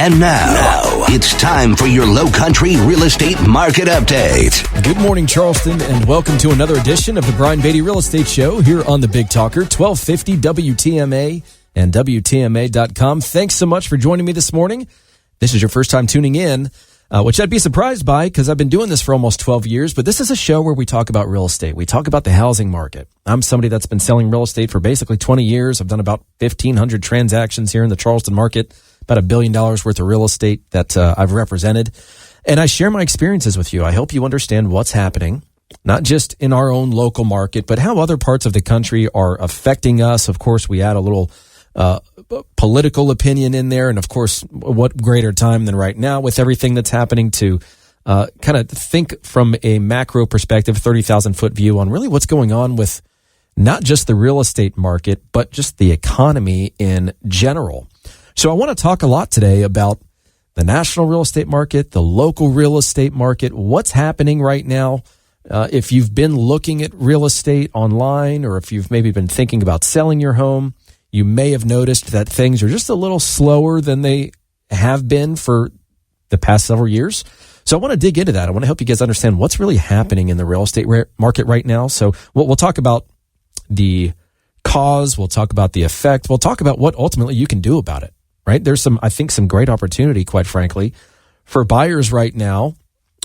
And now, it's time for your Low Country Real Estate Market Update. Good morning, Charleston, and welcome to another edition of the Brian Beatty Real Estate Show here on the Big Talker, 1250 WTMA and WTMA.com. Thanks so much for joining me this morning. This is your first time tuning in, which I'd be surprised by because I've been doing this for almost 12 years, but this is a show where we talk about real estate. We talk about the housing market. I'm somebody that's been selling real estate for basically 20 years. I've done about 1,500 transactions here in the Charleston market, about $1 billion worth of real estate that I've represented. And I share my experiences with you. I hope you understand what's happening, not just in our own local market, but how other parts of the country are affecting us. Of course, we add a little political opinion in there. And of course, what greater time than right now with everything that's happening to kind of think from a macro perspective, 30,000 foot view on really what's going on with not just the real estate market, but just the economy in general. So I want to talk a lot today about the national real estate market, the local real estate market, what's happening right now. If you've been looking at real estate online, or if you've maybe been thinking about selling your home, you may have noticed that things are just a little slower than they have been for the past several years. So I want to dig into that. I want to help you guys understand what's really happening in the real estate market right now. So we'll talk about the cause. We'll talk about the effect. We'll talk about what ultimately you can do about it, right? There's I think some great opportunity, quite frankly, for buyers right now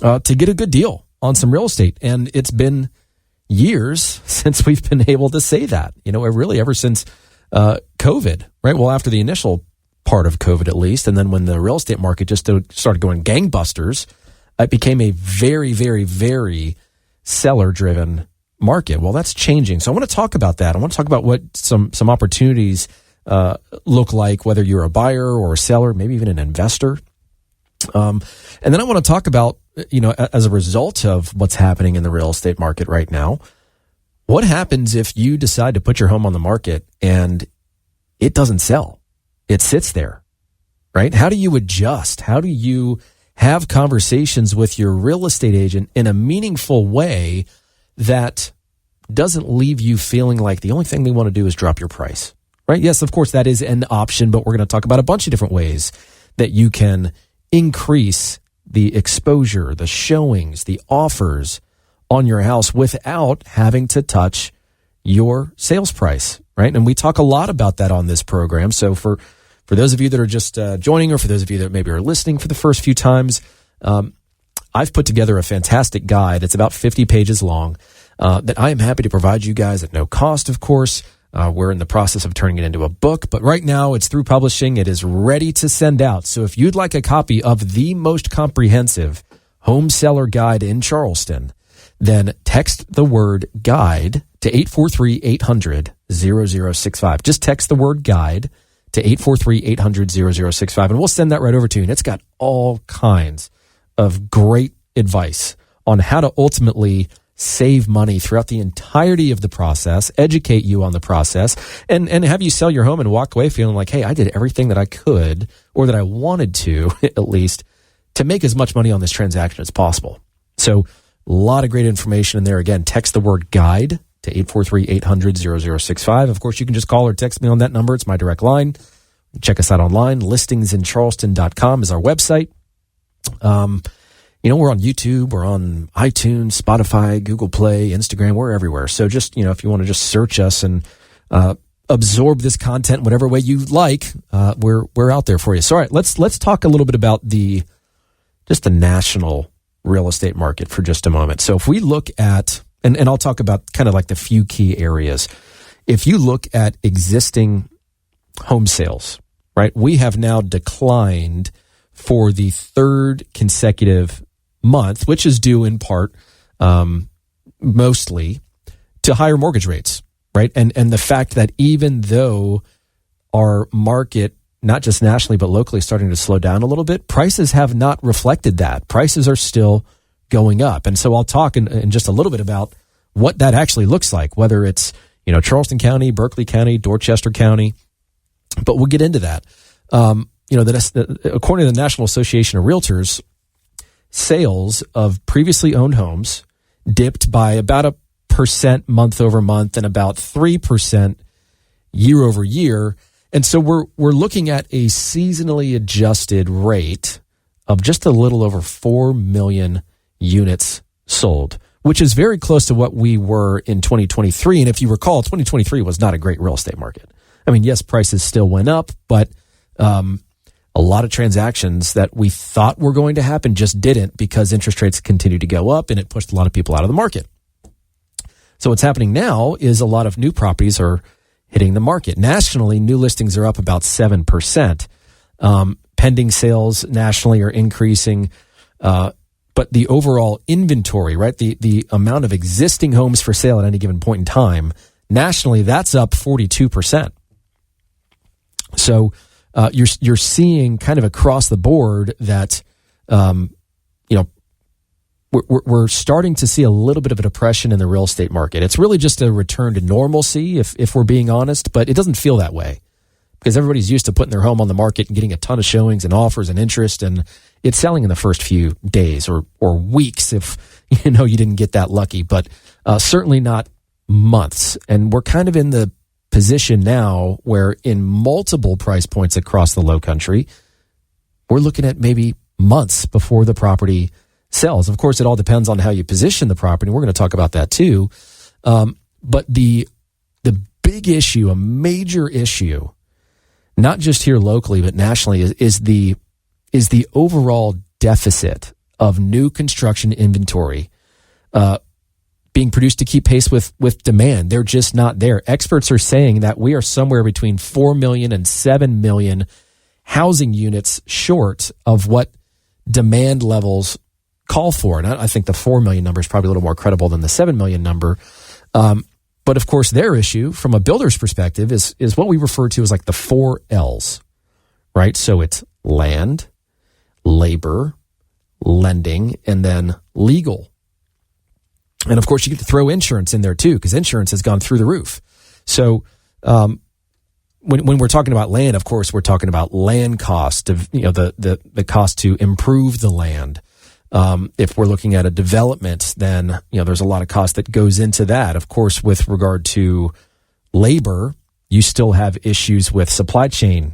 to get a good deal on some real estate. And it's been years since we've been able to say that, really ever since COVID, right? Well, after the initial part of COVID, at least. And then when the real estate market just started going gangbusters, it became a very, very, very seller-driven market. Well, that's changing. So I want to talk about that. I want to talk about what some opportunities look like, whether you're a buyer or a seller, maybe even an investor. And then I want to talk about, as a result of what's happening in the real estate market right now, what happens if you decide to put your home on the market and it doesn't sell? It sits there, right? How do you adjust? How do you have conversations with your real estate agent in a meaningful way that doesn't leave you feeling like the only thing they want to do is drop your price, right? Yes, of course, that is an option, but we're going to talk about a bunch of different ways that you can increase the exposure, the showings, the offers on your house without having to touch your sales price, right? And we talk a lot about that on this program. So for those of you that are just joining, or for those of you that maybe are listening for the first few times, I've put together a fantastic guide. It's about 50 pages long that I am happy to provide you guys at no cost, of course. We're in the process of turning it into a book, but right now it's through publishing. It is ready to send out. So if you'd like a copy of the most comprehensive home seller guide in Charleston, then text the word guide to 843-800-0065. Just text the word guide to 843-800-0065, and we'll send that right over to you. And it's got all kinds of great advice on how to ultimately save money throughout the entirety of the process, educate you on the process, and have you sell your home and walk away feeling like, hey, I did everything that I could, or that I wanted to, at least, to make as much money on this transaction as possible. So a lot of great information in there. Again, text the word guide to 843-800-0065. Of course, you can just call or text me on that number. It's my direct line. Check us out online. Listingsincharleston.com is our website. We're on YouTube, we're on iTunes, Spotify, Google Play, Instagram. We're everywhere. So just, if you want to just search us and absorb this content whatever way you like, we're out there for you. So all right, let's talk a little bit about the national real estate market for just a moment. So if we look at, and I'll talk about kind of like the few key areas. If you look at existing home sales, right, we have now declined for the third consecutive month, which is due in part, mostly to higher mortgage rates, right? And the fact that even though our market, not just nationally, but locally, is starting to slow down a little bit, prices have not reflected that. Prices are still going up. And so I'll talk in just a little bit about what that actually looks like, whether it's, Charleston County, Berkeley County, Dorchester County, but we'll get into that. According to the National Association of Realtors, sales of previously owned homes dipped by about 1% month over month and about 3% year over year. And so we're looking at a seasonally adjusted rate of just a little over 4 million units sold, which is very close to what we were in 2023. And if you recall, 2023 was not a great real estate market. I mean, yes, prices still went up, but a lot of transactions that we thought were going to happen just didn't because interest rates continued to go up and it pushed a lot of people out of the market. So what's happening now is a lot of new properties are hitting the market. Nationally, new listings are up about 7%. Pending sales nationally are increasing. But the overall inventory, right, the amount of existing homes for sale at any given point in time, nationally, that's up 42%. So you're seeing kind of across the board that, we're starting to see a little bit of a depression in the real estate market. It's really just a return to normalcy, if we're being honest, but it doesn't feel that way because everybody's used to putting their home on the market and getting a ton of showings and offers and interest, and it's selling in the first few days or weeks if you didn't get that lucky, but certainly not months. And we're kind of in the position now where in multiple price points across the low country, we're looking at maybe months before the property sells. Of course, it all depends on how you position the property. We're going to talk about that too. But the big issue, a major issue, not just here locally, but nationally, is the overall deficit of new construction inventory being produced to keep pace with demand. They're just not there. Experts are saying that we are somewhere between 4 million and 7 million housing units short of what demand levels call for. And I think the 4 million number is probably a little more credible than the 7 million number. But of course, their issue from a builder's perspective is what we refer to as like the 4 L's, right? So it's land, labor, lending, and then legal. And of course, you get to throw insurance in there too, because insurance has gone through the roof. So when we're talking about land, of course, we're talking about land cost of the cost to improve the land. If we're looking at a development, then there's a lot of cost that goes into that. Of course, with regard to labor, you still have issues with supply chain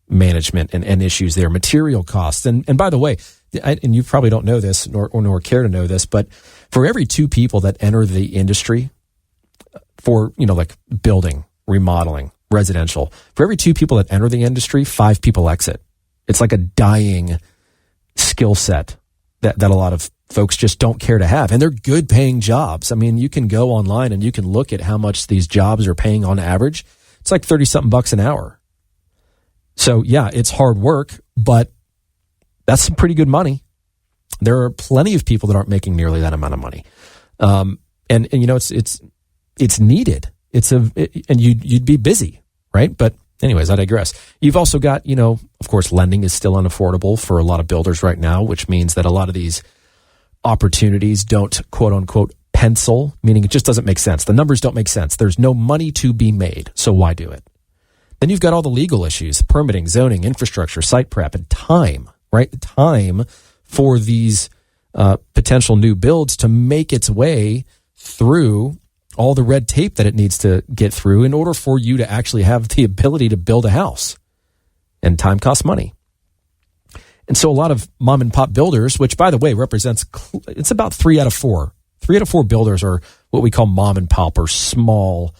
management and issues there, material costs. And by the way, and you probably don't know this nor care to know this, but for every 2 people that enter the industry for, like building, remodeling, residential, for every 2 people that enter the industry, 5 people exit. It's like a dying skill set that a lot of folks just don't care to have. And they're good paying jobs. I mean, you can go online and you can look at how much these jobs are paying on average. It's like 30 something bucks an hour. So yeah, it's hard work, but that's some pretty good money. There are plenty of people that aren't making nearly that amount of money. And it's needed. And you'd be busy, right? But anyways, I digress. You've also got, of course, lending is still unaffordable for a lot of builders right now, which means that a lot of these opportunities don't, quote unquote, pencil, meaning it just doesn't make sense. The numbers don't make sense. There's no money to be made. So why do it? Then you've got all the legal issues, permitting, zoning, infrastructure, site prep, and time, right? Time for these potential new builds to make its way through all the red tape that it needs to get through in order for you to actually have the ability to build a house. And time costs money. And so a lot of mom and pop builders, which by the way represents, it's about 3 out of 4. 3 out of 4 builders are what we call mom and pop or small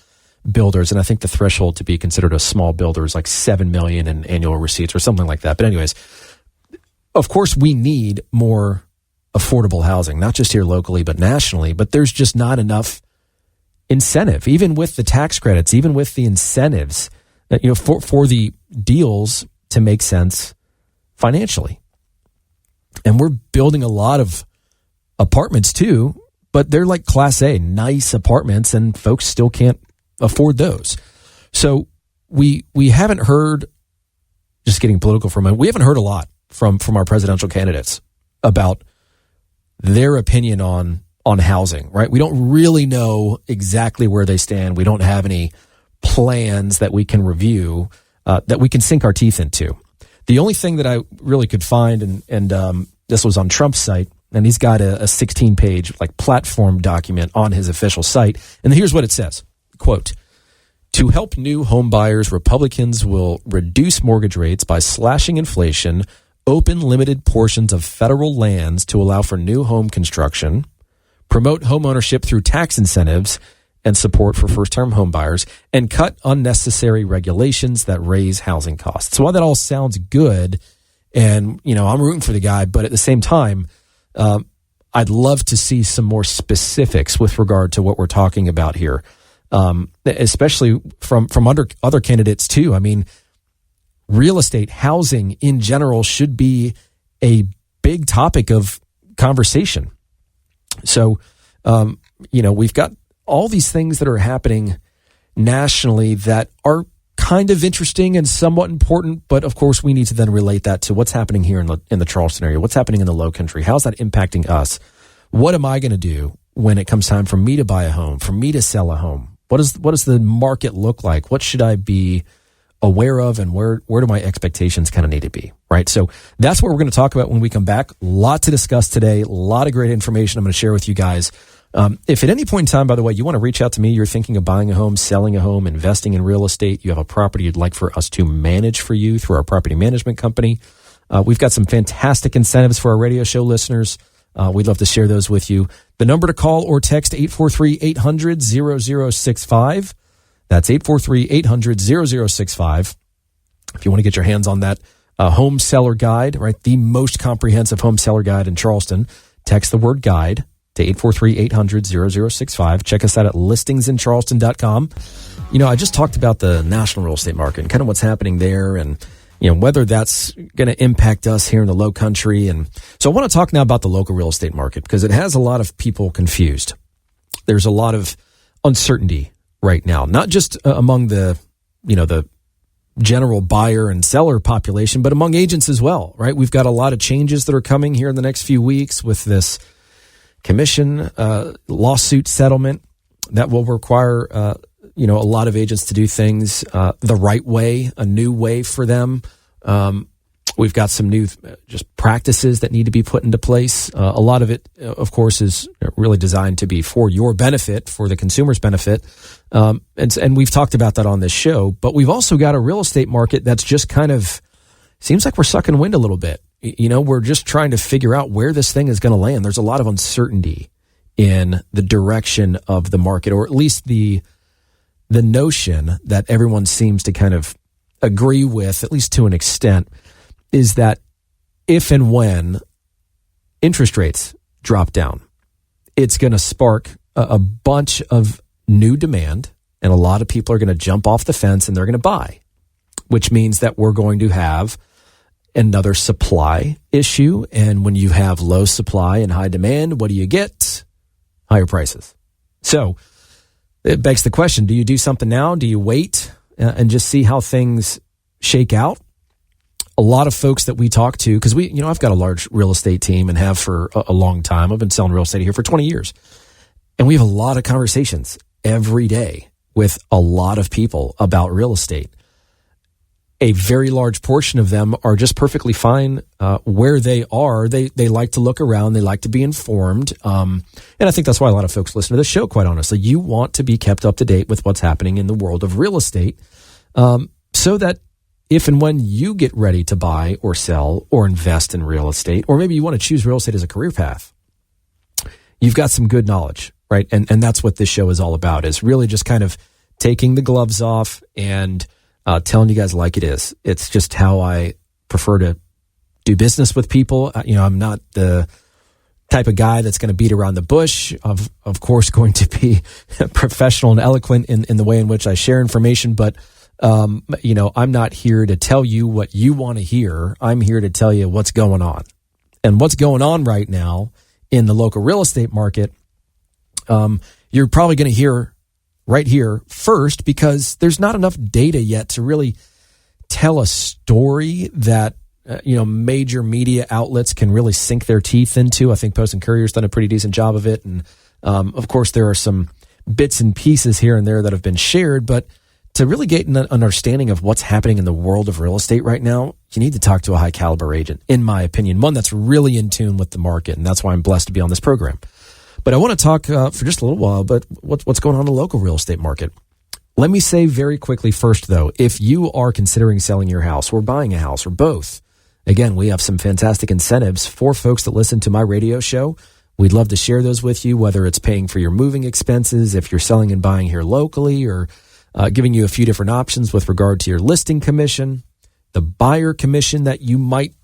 builders. And I think the threshold to be considered a small builder is like 7 million in annual receipts or something like that. But anyways, of course we need more affordable housing, not just here locally, but nationally. But there's just not enough incentive, even with the tax credits, even with the incentives, for the deals to make sense financially. And we're building a lot of apartments too, but they're like Class A, nice apartments, and folks still can't afford those. So we haven't heard, just getting political for a moment, we haven't heard a lot from our presidential candidates about their opinion on housing, right? We don't really know exactly where they stand. We don't have any plans that we can review, that we can sink our teeth into. The only thing that I really could find, and this was on Trump's site, and he's got a 16-page like platform document on his official site, and here's what it says, quote, To help new home buyers, Republicans will reduce mortgage rates by slashing inflation, open limited portions of federal lands to allow for new home construction, promote homeownership through tax incentives and support for first-time home buyers, and cut unnecessary regulations that raise housing costs. So while that all sounds good, and, I'm rooting for the guy, but at the same time, I'd love to see some more specifics with regard to what we're talking about here, especially from other candidates too. I mean, real estate, housing in general should be a big topic of conversation. So, we've got all these things that are happening nationally that are kind of interesting and somewhat important, but of course we need to then relate that to what's happening here in the Charleston area, what's happening in the Low Country. How's that impacting us? What am I going to do when it comes time for me to buy a home, for me to sell a home? What does the market look like? What should I be aware of, and where do my expectations kind of need to be, right? So that's what we're going to talk about when we come back. A lot to discuss today, a lot of great information I'm going to share with you guys. If at any point in time, by the way, you want to reach out to me, you're thinking of buying a home, selling a home, investing in real estate, you have a property you'd like for us to manage for you through our property management company, we've got some fantastic incentives for our radio show listeners. We'd love to share those with you. The number to call or text 843-800-0065. That's 843-800-0065. If you want to get your hands on that home seller guide, right, the most comprehensive home seller guide in Charleston, text the word guide to 843-800-0065. Check us out at listingsincharleston.com. I just talked about the national real estate market and kind of what's happening there, and whether that's going to impact us here in the Low Country. And so I want to talk now about the local real estate market because it has a lot of people confused. There's a lot of uncertainty right now, not just among the general buyer and seller population, but among agents as well, right? We've got a lot of changes that are coming here in the next few weeks with this commission lawsuit settlement that will require a lot of agents to do things the right way, a new way for them. We've got some new just practices that need to be put into place. A lot of it, of course, is really designed to be for your benefit, for the consumer's benefit. And we've talked about that on this show. But we've also got a real estate market that's just kind of seems like we're sucking wind a little bit. We're just trying to figure out where this thing is going to land. There's a lot of uncertainty in the direction of the market, or at least the notion that everyone seems to kind of agree with, at least to an extent, is that if and when interest rates drop down, it's going to spark a bunch of new demand, and a lot of people are going to jump off the fence and they're going to buy, which means that we're going to have another supply issue. And when you have low supply and high demand, what do you get? Higher prices. So it begs the question, do you do something now? Do you wait and just see how things shake out? A lot of folks that we talk to, because I've got a large real estate team and have for a long time. I've been selling real estate here for 20 years. And we have a lot of conversations every day with a lot of people about real estate. A very large portion of them are just perfectly fine where they are. They like to look around. They like to be informed. And I think that's why a lot of folks listen to this show, quite honestly. You want to be kept up to date with what's happening in the world of real estate so that if and when you get ready to buy or sell or invest in real estate, or maybe you want to choose real estate as a career path, you've got some good knowledge, right? And that's what this show is all about, is really just kind of taking the gloves off and telling you guys like it is. It's just how I prefer to do business with people. I'm not the type of guy that's going to beat around the bush. Of course, going to be professional and eloquent in the way in which I share information, but I'm not here to tell you what you want to hear. I'm here to tell you what's going on. And what's going on right now in the local real estate market, you're probably going to hear right here first, because there's not enough data yet to really tell a story that major media outlets can really sink their teeth into. I think Post and Courier's done a pretty decent job of it. And of course, there are some bits and pieces here and there that have been shared, but to really get an understanding of what's happening in the world of real estate right now, you need to talk to a high caliber agent, in my opinion, one that's really in tune with the market. And that's why I'm blessed to be on this program. But I want to talk for just a little while about what's going on in the local real estate market. Let me say very quickly first, though, if you are considering selling your house or buying a house or both, again, we have some fantastic incentives for folks that listen to my radio show. We'd love to share those with you, whether it's paying for your moving expenses, if you're selling and buying here locally, or giving you a few different options with regard to your listing commission, the buyer commission that you might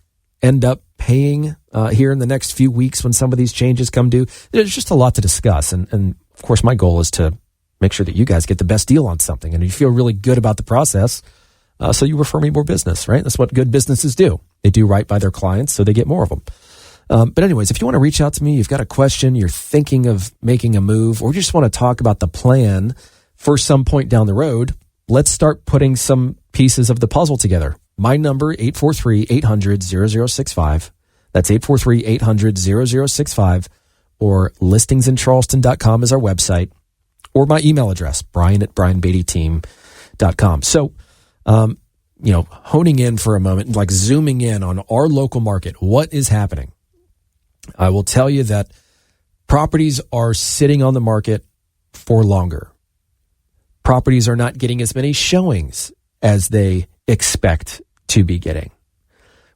end up paying here in the next few weeks when some of these changes come due. There's just a lot to discuss. And of course, my goal is to make sure that you guys get the best deal on something and you feel really good about the process. So you refer me more business, right? That's what good businesses do. They do right by their clients, so they get more of them. But anyways, if you want to reach out to me, you've got a question, you're thinking of making a move, or you just want to talk about the plan for some point down the road, let's start putting some pieces of the puzzle together. My number, 843-800-0065. That's 843-800-0065. Or listingsincharleston.com is our website. Or my email address, brian@brianbeattyteam.com. So, honing in for a moment, like zooming in on our local market, what is happening? I will tell you that properties are sitting on the market for longer. Properties are not getting as many showings as they expect to be getting.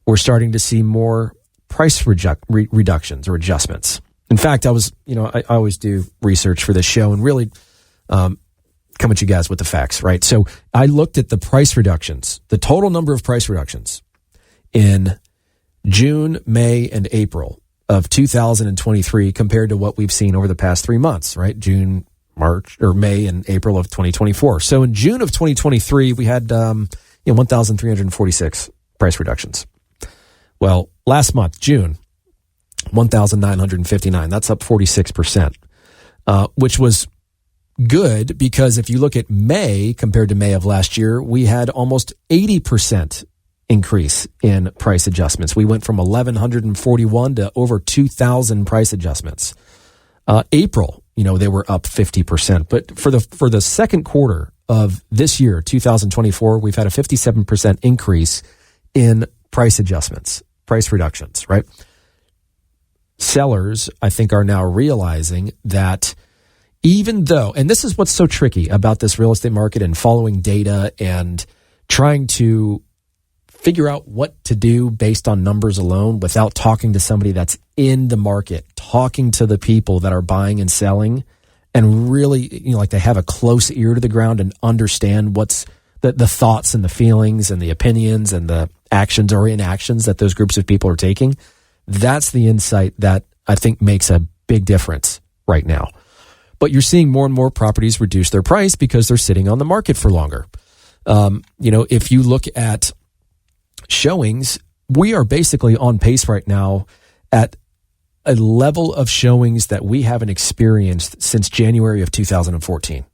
We're starting to see more price reductions or adjustments. In fact, I always do research for this show and really come at you guys with the facts, right? So I looked at the price reductions, the total number of price reductions in June, May, and April of 2023 compared to what we've seen over the past 3 months, right? June, March, or May, and April of 2024. So in June of 2023, we had 1,346 price reductions. Well, last month, June, 1,959. That's up 46%, which was good because if you look at May compared to May of last year, we had almost 80% increase in price adjustments. We went from 1,141 to over 2,000 price adjustments. April, they were up 50%. But for the second quarter of this year, 2024, we've had a 57% increase in price adjustments, price reductions, right? Sellers, I think, are now realizing that even though, and this is what's so tricky about this real estate market and following data and trying to figure out what to do based on numbers alone without talking to somebody that's in the market, talking to the people that are buying and selling, and really, like they have a close ear to the ground and understand what's the thoughts and the feelings and the opinions and the actions or inactions that those groups of people are taking. That's the insight that I think makes a big difference right now. But you're seeing more and more properties reduce their price because they're sitting on the market for longer. If you look at showings, we are basically on pace right now at a level of showings that we haven't experienced since January of 2014.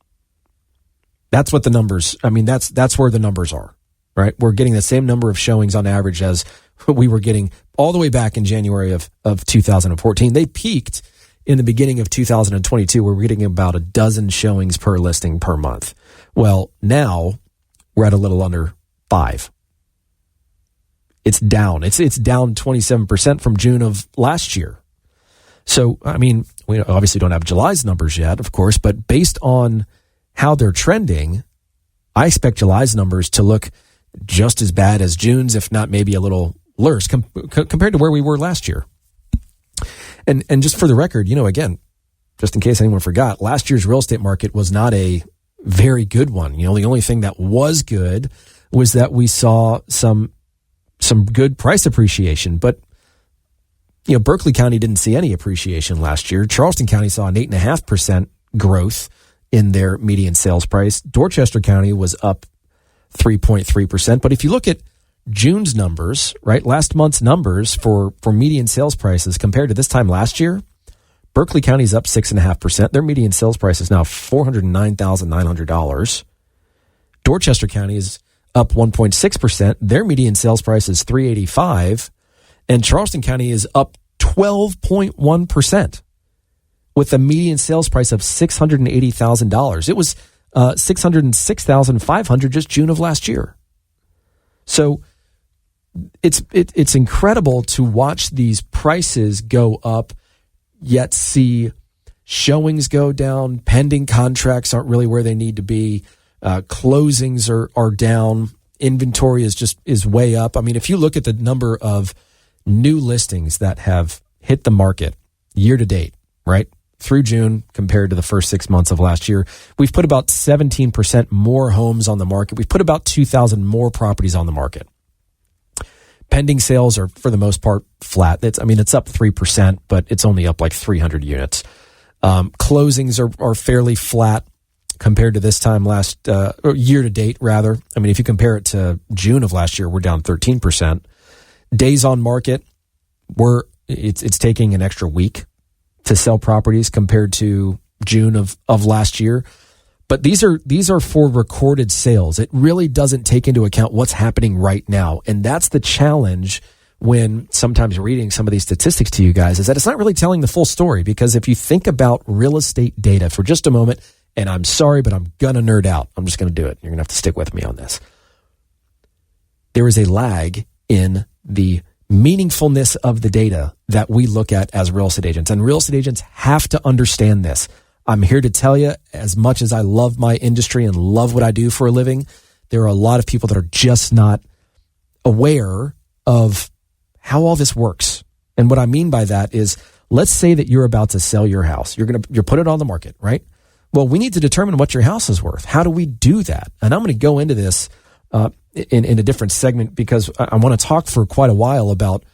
That's what the numbers, that's where the numbers are, right? We're getting the same number of showings on average as we were getting all the way back in January of 2014. They peaked in the beginning of 2022, where we're getting about a dozen showings per listing per month. Well, now we're at a little under 5. It's down. It's down 27% from June of last year. So, we obviously don't have July's numbers yet, of course, but based on how they're trending, I expect July's numbers to look just as bad as June's, if not maybe a little worse compared to where we were last year. And just for the record, again, just in case anyone forgot, last year's real estate market was not a very good one. The only thing that was good was that we saw some good price appreciation. But, Berkeley County didn't see any appreciation last year. Charleston County saw an 8.5% growth in their median sales price. Dorchester County was up 3.3%. But if you look at June's numbers, right, last month's numbers for median sales prices compared to this time last year, Berkeley County is up 6.5%. Their median sales price is now $409,900. Dorchester County is up 1.6%. Their median sales price is $385,000, and Charleston County is up 12.1% with a median sales price of $680,000. It was $606,500 just June of last year. So it's incredible to watch these prices go up, yet see showings go down. Pending contracts aren't really where they need to be. Closings are down. Inventory is way up. I mean, if you look at the number of new listings that have hit the market year to date, right, through June compared to the first 6 months of last year, we've put about 17% more homes on the market. We've put about 2,000 more properties on the market. Pending sales are, for the most part, flat. It's up 3%, but it's only up like 300 units. Closings are fairly flat compared to this time or year to date, rather. I mean, if you compare it to June of last year, we're down 13%. Days on market, it's taking an extra week to sell properties compared to June of last year. But these are for recorded sales. It really doesn't take into account what's happening right now. And that's the challenge when sometimes reading some of these statistics to you guys, is that it's not really telling the full story. Because if you think about real estate data for just a moment, and I'm sorry, but I'm going to nerd out. I'm just going to do it. You're going to have to stick with me on this. There is a lag in the meaningfulness of the data that we look at as real estate agents. And real estate agents have to understand this. I'm here to tell you, as much as I love my industry and love what I do for a living, there are a lot of people that are just not aware of how all this works. And what I mean by that is, let's say that you're about to sell your house. You're put it on the market, right? Well, we need to determine what your house is worth. How do we do that? And I'm going to go into this in a different segment, because I want to talk for quite a while about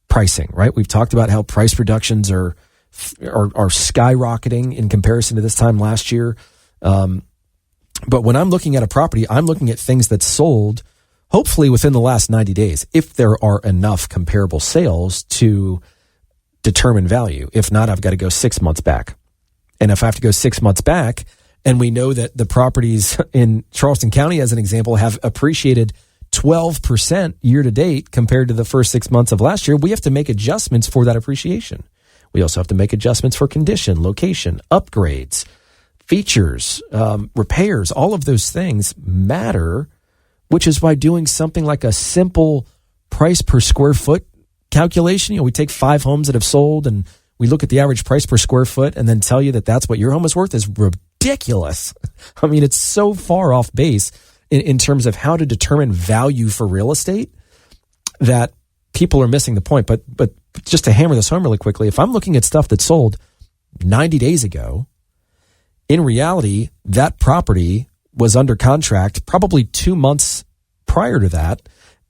pricing, right? We've talked about how price reductions are skyrocketing in comparison to this time last year. But when I'm looking at a property, I'm looking at things that sold hopefully within the last 90 days, if there are enough comparable sales to determine value. If not, I've got to go 6 months back. And if I have to go 6 months back, and we know that the properties in Charleston County, as an example, have appreciated 12% year to date compared to the first 6 months of last year, we have to make adjustments for that appreciation. We also have to make adjustments for condition, location, upgrades, features, repairs. All of those things matter, which is why doing something like a simple price per square foot calculation, we take 5 homes that have sold and we look at the average price per square foot and then tell you that that's what your home is worth, is ridiculous. I mean, it's so far off base in terms of how to determine value for real estate that people are missing the point. But just to hammer this home really quickly, if I'm looking at stuff that sold 90 days ago, in reality, that property was under contract probably 2 months prior to that.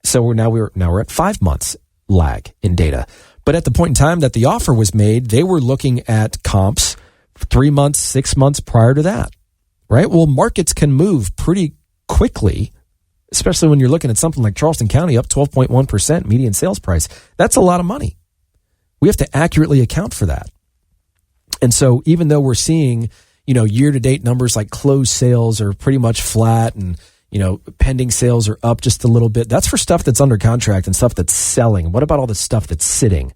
So we're at 5 months lag in data. But at the point in time that the offer was made, they were looking at comps 3 months, 6 months prior to that, right? Well, markets can move pretty quickly, especially when you're looking at something like Charleston County up 12.1% median sales price. That's a lot of money. We have to accurately account for that. And so even though we're seeing, year-to-date numbers like closed sales are pretty much flat and, pending sales are up just a little bit, that's for stuff that's under contract and stuff that's selling. What about all the stuff that's sitting?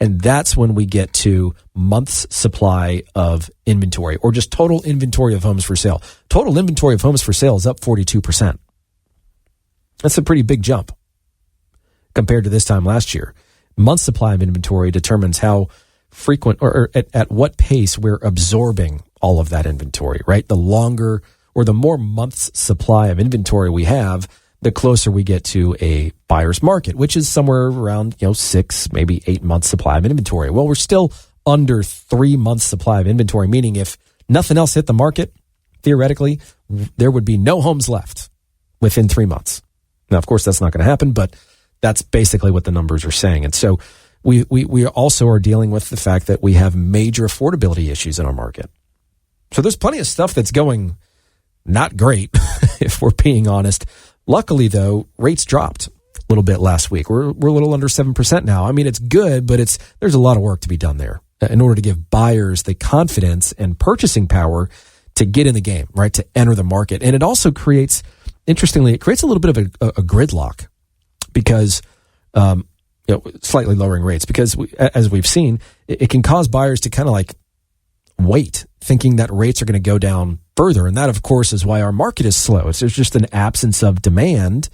And that's when we get to months supply of inventory, or just total inventory of homes for sale. Total inventory of homes for sale is up 42%. That's a pretty big jump compared to this time last year. Month supply of inventory determines how frequent or at what pace we're absorbing all of that inventory, right? The longer or the more months supply of inventory we have, the closer we get to a buyer's market, which is somewhere around 6, maybe 8 months supply of inventory. Well, we're still under 3 months supply of inventory, meaning if nothing else hit the market, theoretically, there would be no homes left within 3 months. Now, of course, that's not going to happen, but that's basically what the numbers are saying. And so we also are dealing with the fact that we have major affordability issues in our market. So there's plenty of stuff that's going not great, if we're being honest. Luckily, though, rates dropped a little bit last week. We're a little under 7% now. I mean, it's good, but there's a lot of work to be done there in order to give buyers the confidence and purchasing power to get in the game, right, to enter the market. And it also creates, interestingly, a little bit of a gridlock because, slightly lowering rates, because as we've seen, it can cause buyers to kind of like wait, thinking that rates are going to go down further. And that, of course, is why our market is slow. There's just an absence of demand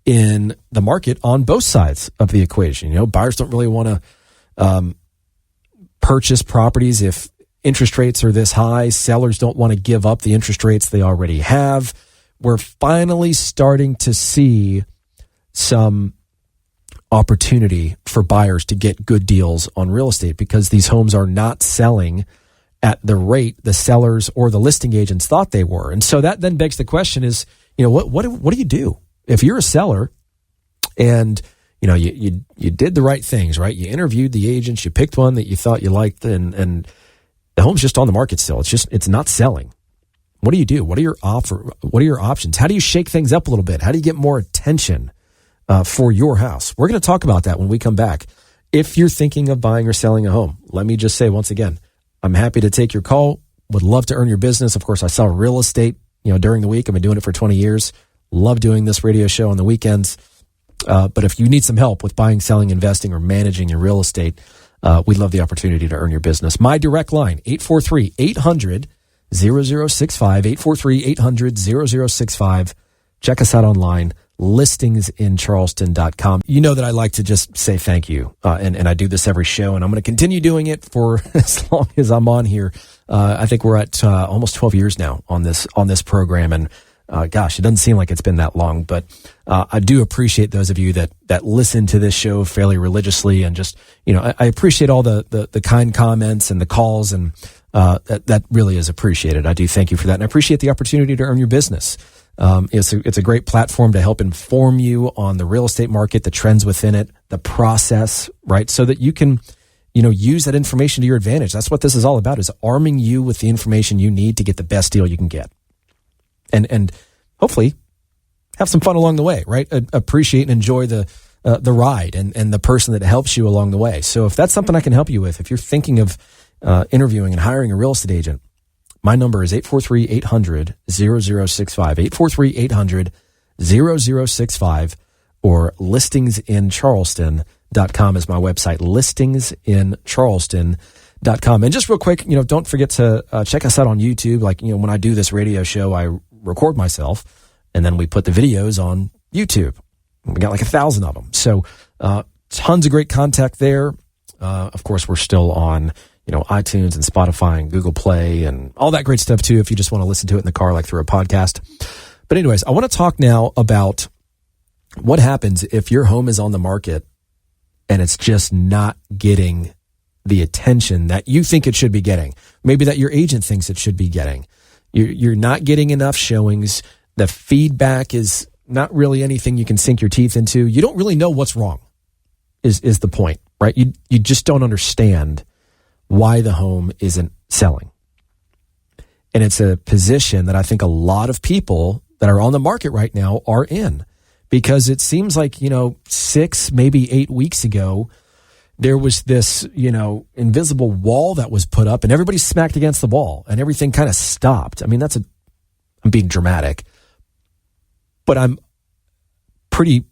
in the market on both sides of the equation. Buyers don't really want to purchase properties if interest rates are this high. Sellers don't want to give up the interest rates they already have. we're finally starting to see some opportunity for buyers to get good deals on real estate because these homes are not selling at the rate the sellers or the listing agents thought they were. And so that then begs the question is, what do you do if you're a seller and you did the right things, right? You interviewed the agents, you picked one that you thought you liked, and the home's just on the market still. It's not selling. What do you do? What are your options? How do you shake things up a little bit? How do you get more attention for your house? We're going to talk about that when we come back. If you're thinking of buying or selling a home, let me just say once again, I'm happy to take your call. Would love to earn your business. Of course, I sell real estate, during the week. I've been doing it for 20 years. Love doing this radio show on the weekends. But if you need some help with buying, selling, investing, or managing your real estate, we'd love the opportunity to earn your business. My direct line, 843-800-0065, 843-800-0065. Check us out online, listingsincharleston.com. You know that I like to just say thank you, and I do this every show, and I'm going to continue doing it for as long as I'm on here. I think we're at almost 12 years now on this program, and gosh, it doesn't seem like it's been that long, but I do appreciate those of you that listen to this show fairly religiously, and just I appreciate all the kind comments and the calls, and that really is appreciated. I do thank you for that, and I appreciate the opportunity to earn your business. It's a great platform to help inform you on the real estate market, the trends within it, the process, right? So that you can, use that information to your advantage. That's what this is all about, is arming you with the information you need to get the best deal you can get. And hopefully have some fun along the way, right? Appreciate and enjoy the ride and the person that helps you along the way. So if that's something I can help you with, if you're thinking of interviewing and hiring a real estate agent, my number is 843-800-0065, 843-800-0065, or listingsincharleston.com is my website, listingsincharleston.com. And just real quick, don't forget to check us out on YouTube. Like, when I do this radio show, I record myself, and then we put the videos on YouTube. We got like 1,000 of them. So tons of great content there. Of course, we're still on iTunes and Spotify and Google Play and all that great stuff too, if you just want to listen to it in the car, like through a podcast. But anyways, I want to talk now about what happens if your home is on the market and it's just not getting the attention that you think it should be getting. Maybe that your agent thinks it should be getting. You're not getting enough showings. The feedback is not really anything you can sink your teeth into. You don't really know what's wrong is the point, right? You just don't understand why the home isn't selling. And it's a position that I think a lot of people that are on the market right now are in, because it seems like, 6, maybe 8 weeks ago, there was this, invisible wall that was put up and everybody smacked against the wall and everything kind of stopped. I mean, I'm being dramatic, but I'm pretty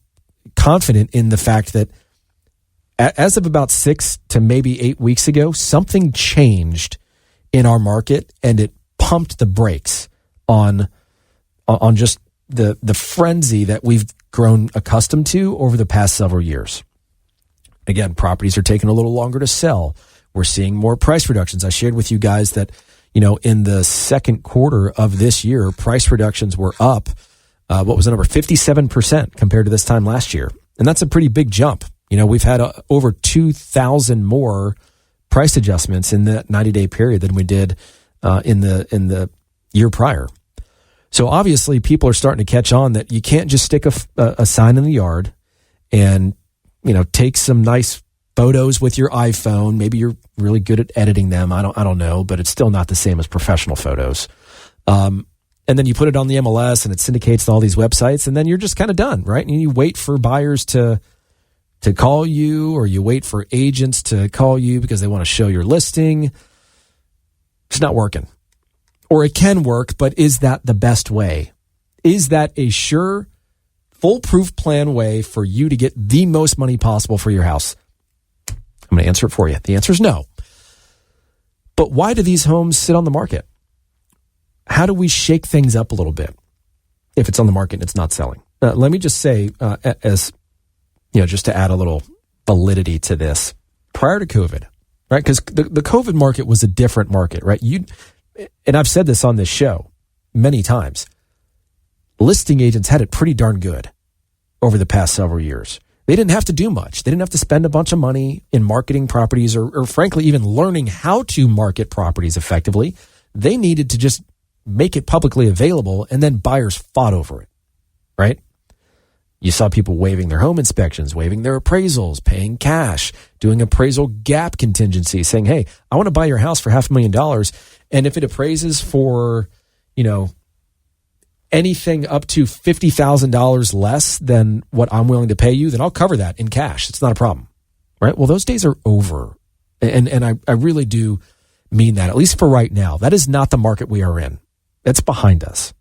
confident in the fact that as of about 6 to maybe 8 weeks ago, something changed in our market, and it pumped the brakes on just the frenzy that we've grown accustomed to over the past several years. Again, properties are taking a little longer to sell. We're seeing more price reductions. I shared with you guys that, in the second quarter of this year, price reductions were up, what was the number? 57% compared to this time last year. And that's a pretty big jump. We've had over 2,000 more price adjustments in that 90-day period than we did in the year prior. So obviously, people are starting to catch on that you can't just stick a sign in the yard and take some nice photos with your iPhone. Maybe you're really good at editing them. I don't know, but it's still not the same as professional photos. And then you put it on the MLS and it syndicates to all these websites, and then you're just kind of done, right? And you wait for buyers to call you, or you wait for agents to call you because they want to show your listing. It's not working. Or it can work, but is that the best way? Is that a sure, foolproof plan way for you to get the most money possible for your house? I'm going to answer it for you. The answer is no. But why do these homes sit on the market? How do we shake things up a little bit if it's on the market and it's not selling? Let me just say, just to add a little validity to this, prior to COVID, right? Because the COVID market was a different market, right? And I've said this on this show many times. listing agents had it pretty darn good over the past several years. They didn't have to do much. They didn't have to spend a bunch of money in marketing properties or frankly, even learning how to market properties effectively. They needed to just make it publicly available, and then buyers fought over it, right? You saw people waiving their home inspections, waiving their appraisals, paying cash, doing appraisal gap contingency, saying, hey, I want to buy your house for $500,000. And if it appraises for, anything up to $50,000 less than what I'm willing to pay you, then I'll cover that in cash. It's not a problem, right? Well, those days are over. And I really do mean that, at least for right now. That is not the market we are in. That's behind us.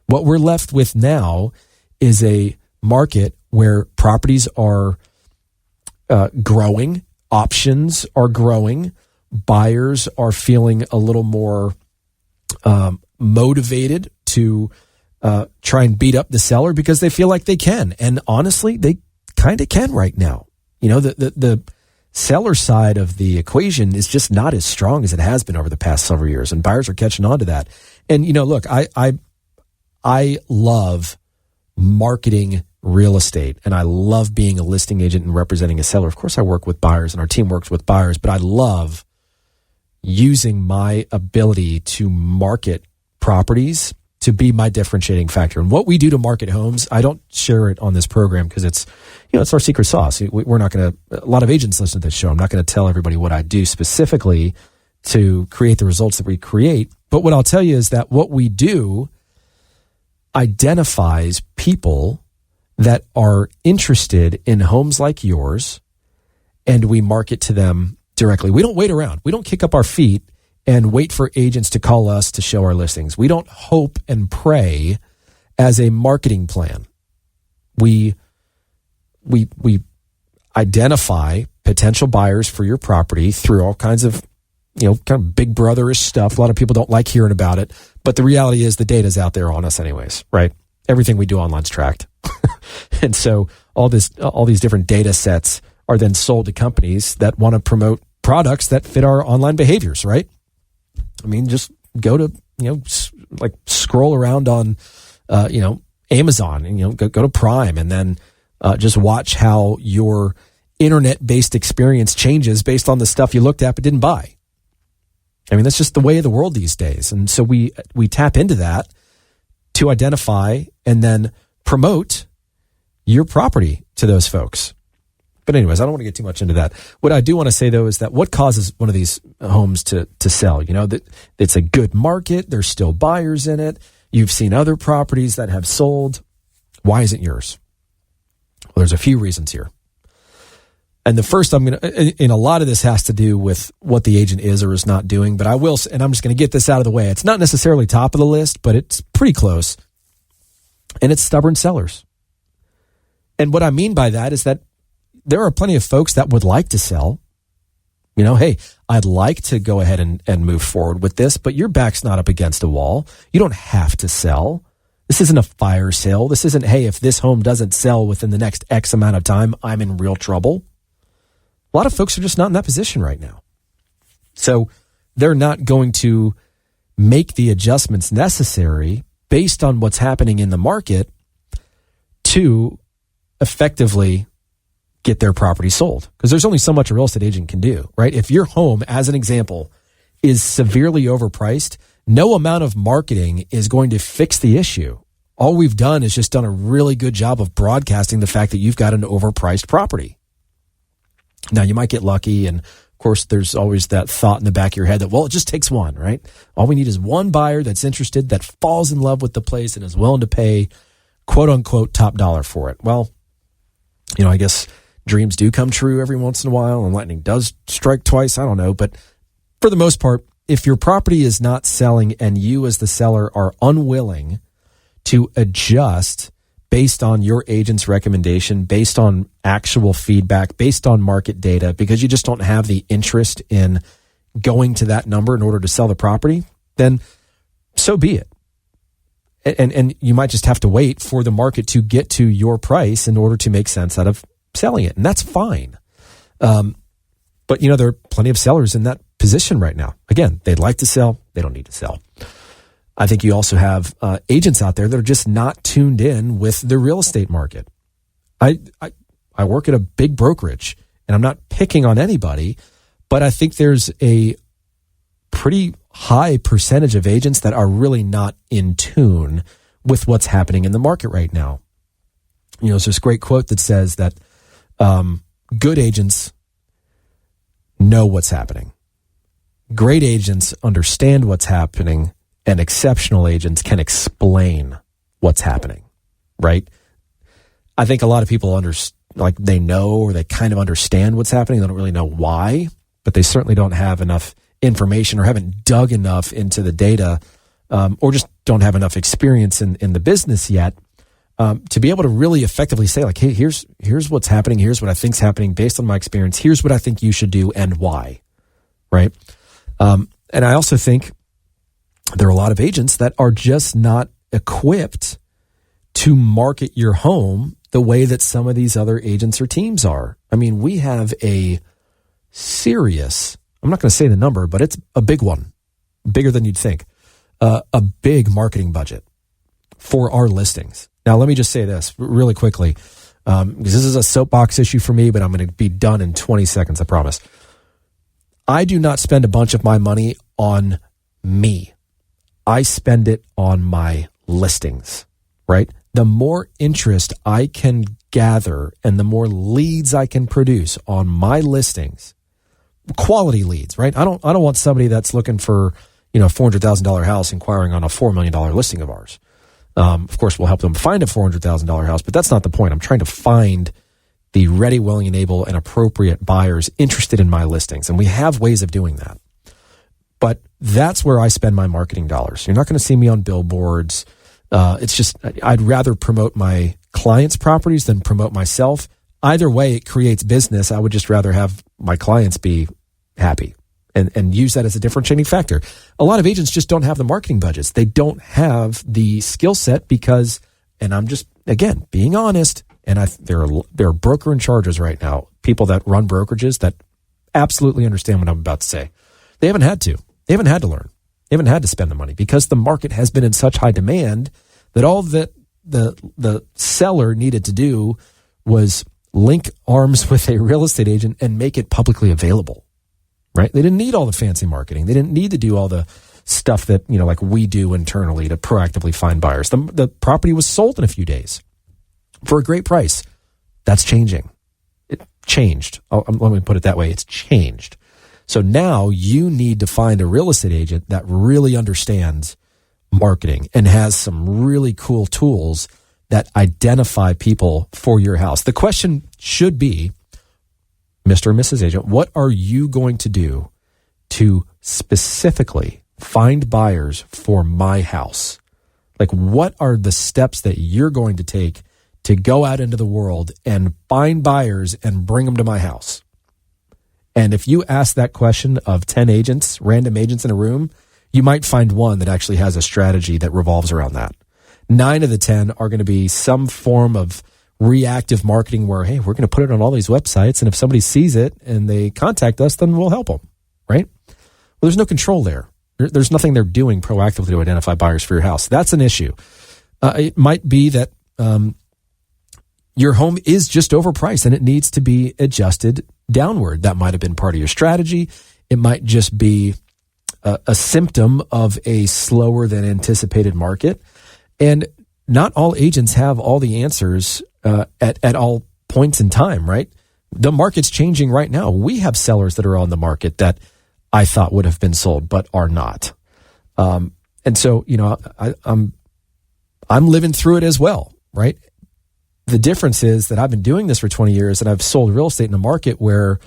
What we're left with now is a market where properties are growing, options are growing, buyers are feeling a little more motivated to try and beat up the seller because they feel like they can. And honestly, they kind of can right now. The seller side of the equation is just not as strong as it has been over the past several years, and buyers are catching on to that. And, look, I love marketing real estate, and I love being a listing agent and representing a seller. Of course, I work with buyers, and our team works with buyers, but I love using my ability to market properties to be my differentiating factor. And what we do to market homes, I don't share it on this program because it's our secret sauce. We're not going to, a lot of agents listen to this show. I'm not going to tell everybody what I do specifically to create the results that we create. But what I'll tell you is that what we do identifies people that are interested in homes like yours, and we market to them directly. We don't wait around. We don't kick up our feet and wait for agents to call us to show our listings. We don't hope and pray as a marketing plan. We identify potential buyers for your property through all kinds of, kind of big brother-ish stuff. A lot of people don't like hearing about it, but the reality is the data's out there on us anyways, right? Everything we do online's tracked. And so all these different data sets are then sold to companies that want to promote products that fit our online behaviors, right? I mean, just go to, scroll around on, Amazon and, go to Prime, and then just watch how your internet-based experience changes based on the stuff you looked at but didn't buy. I mean, that's just the way of the world these days. And so we tap into that to identify and then promote your property to those folks. But anyways, I don't want to get too much into that. What I do want to say, though, is that what causes one of these homes to sell? That it's a good market. There's still buyers in it. You've seen other properties that have sold. Why isn't yours? Well, there's a few reasons here. And the first, a lot of this has to do with what the agent is or is not doing. But I will, and I'm just going to get this out of the way. It's not necessarily top of the list, but it's pretty close. And it's stubborn sellers. And what I mean by that is that there are plenty of folks that would like to sell. Hey, I'd like to go ahead and move forward with this, but your back's not up against a wall. You don't have to sell. This isn't a fire sale. This isn't, hey, if this home doesn't sell within the next X amount of time, I'm in real trouble. A lot of folks are just not in that position right now. So they're not going to make the adjustments necessary based on what's happening in the market to effectively get their property sold, because there's only so much a real estate agent can do, right? If your home, as an example, is severely overpriced, no amount of marketing is going to fix the issue. All we've done is just done a really good job of broadcasting the fact that you've got an overpriced property. Now, you might get lucky, and of course, there's always that thought in the back of your head that, well, it just takes one, right? All we need is one buyer that's interested, that falls in love with the place and is willing to pay, quote unquote, top dollar for it. Well, I guess dreams do come true every once in a while, and lightning does strike twice. I don't know. But for the most part, if your property is not selling and you as the seller are unwilling to adjust based on your agent's recommendation, based on actual feedback, based on market data, because you just don't have the interest in going to that number in order to sell the property, then so be it. And you might just have to wait for the market to get to your price in order to make sense out of selling it. And that's fine. But, there are plenty of sellers in that position right now. Again, they'd like to sell. They don't need to sell. I think you also have agents out there that are just not tuned in with the real estate market. I work at a big brokerage, and I'm not picking on anybody, but I think there's a pretty high percentage of agents that are really not in tune with what's happening in the market right now. There's this great quote that says that good agents know what's happening. Great agents understand what's happening, and exceptional agents can explain what's happening, right? I think a lot of people they know, or they kind of understand what's happening. They don't really know why, but they certainly don't have enough information or haven't dug enough into the data, or just don't have enough experience in the business yet to be able to really effectively say, like, hey, here's what's happening. Here's what I think's happening based on my experience. Here's what I think you should do and why, right? And I also think there are a lot of agents that are just not equipped to market your home the way that some of these other agents or teams are. I mean, we have a serious, I'm not going to say the number, but it's a big one, bigger than you'd think, a big marketing budget for our listings. Now, let me just say this really quickly, because this is a soapbox issue for me, but I'm going to be done in 20 seconds, I promise. I do not spend a bunch of my money on me. I spend it on my listings, right? The more interest I can gather and the more leads I can produce on my listings, quality leads, right? I don't want somebody that's looking for, $400,000 house inquiring on a $4 million listing of ours. Of course, we'll help them find a $400,000 house, but that's not the point. I'm trying to find the ready, willing, and able and appropriate buyers interested in my listings. And we have ways of doing that. But that's where I spend my marketing dollars. You're not going to see me on billboards. It's just, I'd rather promote my clients' properties than promote myself. Either way, it creates business. I would just rather have my clients be happy and use that as a differentiating factor. A lot of agents just don't have the marketing budgets. They don't have the skill set because, and I'm just, again, being honest, and there are broker in charges right now, people that run brokerages that absolutely understand what I'm about to say. They haven't had to. They haven't had to learn. They haven't had to spend the money because the market has been in such high demand that all that the seller needed to do was link arms with a real estate agent and make it publicly available, right? They didn't need all the fancy marketing. They didn't need to do all the stuff that, like we do internally to proactively find buyers. The property was sold in a few days for a great price. That's changing. It changed. Let me put it that way. It's changed. So now you need to find a real estate agent that really understands marketing and has some really cool tools that identify people for your house. The question should be, Mr. and Mrs. Agent, what are you going to do to specifically find buyers for my house? Like, what are the steps that you're going to take to go out into the world and find buyers and bring them to my house? And if you ask that question of 10 agents, random agents in a room, you might find one that actually has a strategy that revolves around that. 9 of the 10 are going to be some form of reactive marketing where, hey, we're going to put it on all these websites, and if somebody sees it and they contact us, then we'll help them, right? Well, there's no control there. There's nothing they're doing proactively to identify buyers for your house. That's an issue. It might be that your home is just overpriced and it needs to be adjusted downward. That might have been part of your strategy. It might just be a symptom of a slower than anticipated market. And not all agents have all the answers at all points in time, right? The market's changing right now. We have sellers that are on the market that I thought would have been sold, but are not. And so, I'm living through it as well, right? The difference is that I've been doing this for 20 years and I've sold real estate in a market where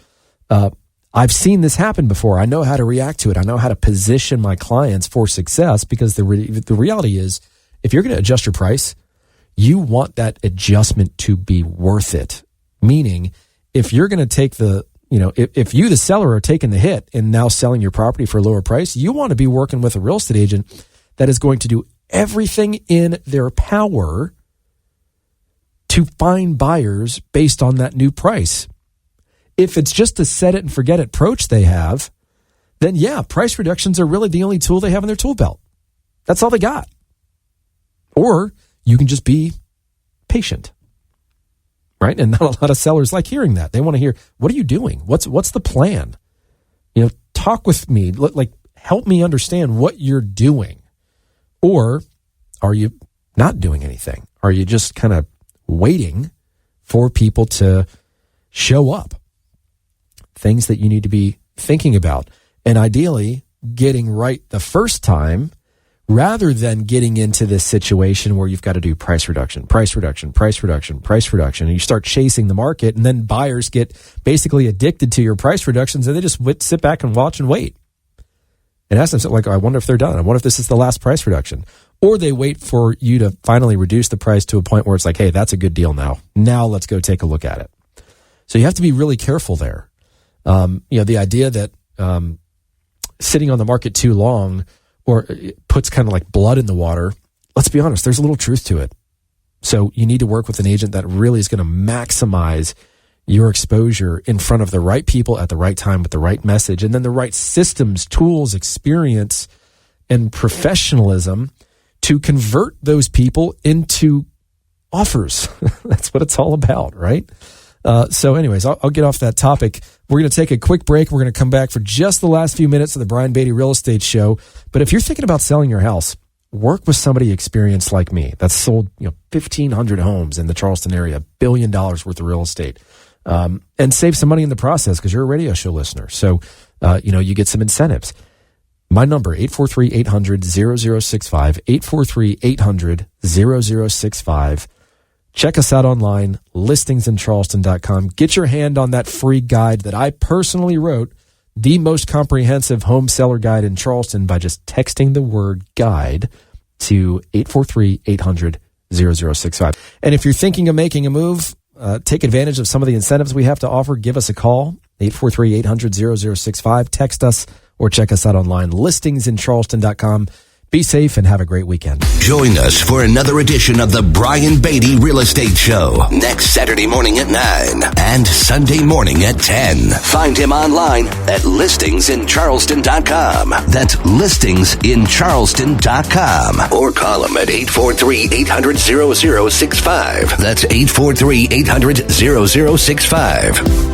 I've seen this happen before. I know how to react to it. I know how to position my clients for success because the reality is, if you're going to adjust your price, you want that adjustment to be worth it. Meaning, if you're going to take if you, the seller, are taking the hit and now selling your property for a lower price, you want to be working with a real estate agent that is going to do everything in their power to find buyers based on that new price. If it's just a set it and forget it approach they have, then yeah, price reductions are really the only tool they have in their tool belt. That's all they got. Or you can just be patient, right? And not a lot of sellers like hearing that. They want to hear, what are you doing? What's the plan? Talk with me. Like, help me understand what you're doing. Or are you not doing anything? Are you just kind of waiting for people to show up? Things that you need to be thinking about. And ideally, getting right the first time, rather than getting into this situation where you've got to do price reduction, and you start chasing the market, and then buyers get basically addicted to your price reductions, and they just sit back and watch and wait. And ask themselves, like, I wonder if they're done. I wonder if this is the last price reduction. Or they wait for you to finally reduce the price to a point where it's like, hey, that's a good deal now. Now let's go take a look at it. So you have to be really careful there. The idea that sitting on the market too long or it puts kind of like blood in the water, let's be honest, there's a little truth to it. So you need to work with an agent that really is going to maximize your exposure in front of the right people at the right time with the right message, and then the right systems, tools, experience, and professionalism to convert those people into offers. That's what it's all about, right? So anyways, I'll get off that topic. We're going to take a quick break. We're going to come back for just the last few minutes of the Brian Beatty Real Estate Show. But if you're thinking about selling your house, work with somebody experienced like me that's sold 1,500 homes in the Charleston area, $1 billion worth of real estate, and save some money in the process because you're a radio show listener. So, you get some incentives. My number, 843-800-0065, 843-800-0065. Check us out online, listingsincharleston.com. Get your hand on that free guide that I personally wrote, the most comprehensive home seller guide in Charleston, by just texting the word guide to 843-800-0065. And if you're thinking of making a move, take advantage of some of the incentives we have to offer. Give us a call, 843-800-0065. Text us or check us out online, listingsincharleston.com. Be safe and have a great weekend. Join us for another edition of the Brian Beatty Real Estate Show next Saturday morning at 9 and Sunday morning at 10. Find him online at listingsincharleston.com. That's listingsincharleston.com. Or call him at 843-800-0065. That's 843-800-0065.